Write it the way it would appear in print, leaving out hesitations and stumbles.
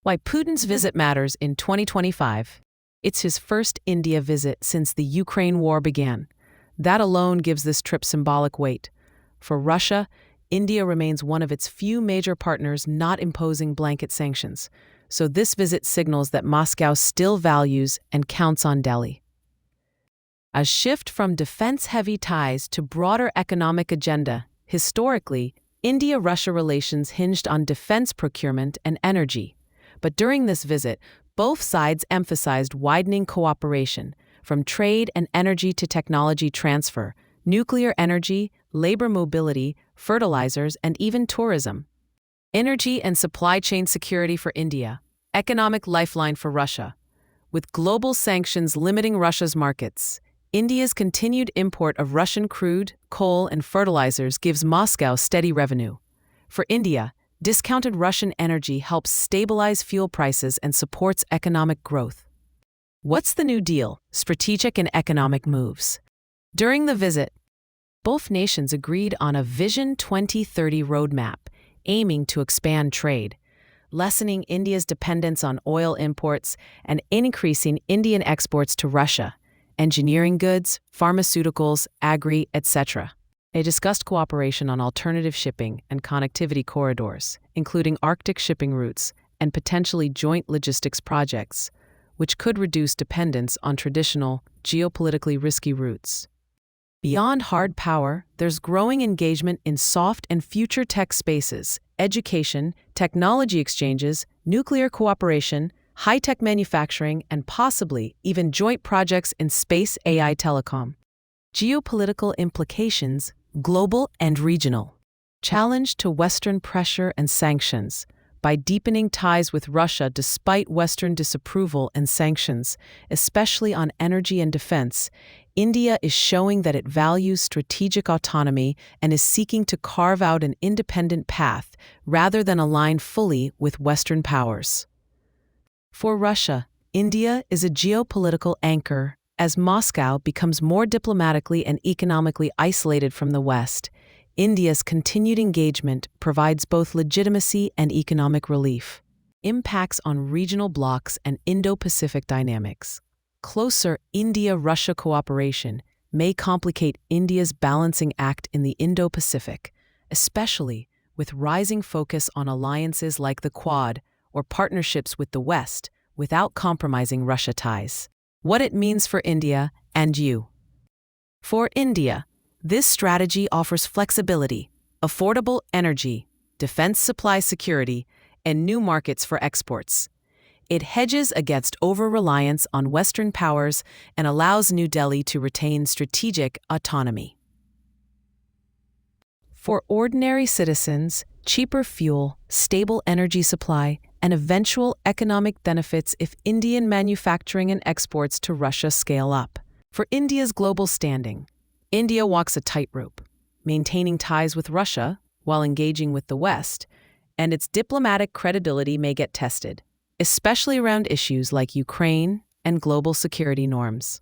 Why Putin's visit matters in 2025. It's his first India visit since the Ukraine war began. That alone gives this trip symbolic weight. For Russia, India remains one of its few major partners not imposing blanket sanctions. So this visit signals that Moscow still values and counts on Delhi. A shift from defense-heavy ties to broader economic agenda. Historically, India-Russia relations hinged on defense procurement and energy. But during this visit, both sides emphasized widening cooperation, from trade and energy to technology transfer, nuclear energy, labor mobility, fertilizers, and even tourism. Energy and supply chain security for India, economic lifeline for Russia. With global sanctions limiting Russia's markets, India's continued import of Russian crude, coal, and fertilizers gives Moscow steady revenue. For India, discounted Russian energy helps stabilize fuel prices and supports economic growth. What's the new deal? Strategic and economic moves. During the visit, both nations agreed on a Vision 2030 roadmap, aiming to expand trade, lessening India's dependence on oil imports, and increasing Indian exports to Russia, engineering goods, pharmaceuticals, agri, etc. They discussed cooperation on alternative shipping and connectivity corridors, including Arctic shipping routes and potentially joint logistics projects, which could reduce dependence on traditional, geopolitically risky routes. Beyond hard power, there's growing engagement in soft and future tech spaces, education, technology exchanges, nuclear cooperation, high-tech manufacturing, and possibly even joint projects in space, AI, telecom. Geopolitical implications, global and regional. Challenge to Western pressure and sanctions. By deepening ties with Russia despite Western disapproval and sanctions, especially on energy and defense, India is showing that it values strategic autonomy and is seeking to carve out an independent path rather than align fully with Western powers. For Russia, India is a geopolitical anchor. As Moscow becomes more diplomatically and economically isolated from the West, India's continued engagement provides both legitimacy and economic relief. Impacts on regional blocs and Indo-Pacific dynamics. Closer India-Russia cooperation may complicate India's balancing act in the Indo-Pacific, especially with rising focus on alliances like the Quad or partnerships with the West without compromising Russia ties. What it means for India and you. For India, this strategy offers flexibility, affordable energy, defense supply security, and new markets for exports. It hedges against over-reliance on Western powers and allows New Delhi to retain strategic autonomy. For ordinary citizens, cheaper fuel, stable energy supply, and eventual economic benefits if Indian manufacturing and exports to Russia scale up. For India's global standing, India walks a tightrope, maintaining ties with Russia while engaging with the West, and its diplomatic credibility may get tested, especially around issues like Ukraine and global security norms.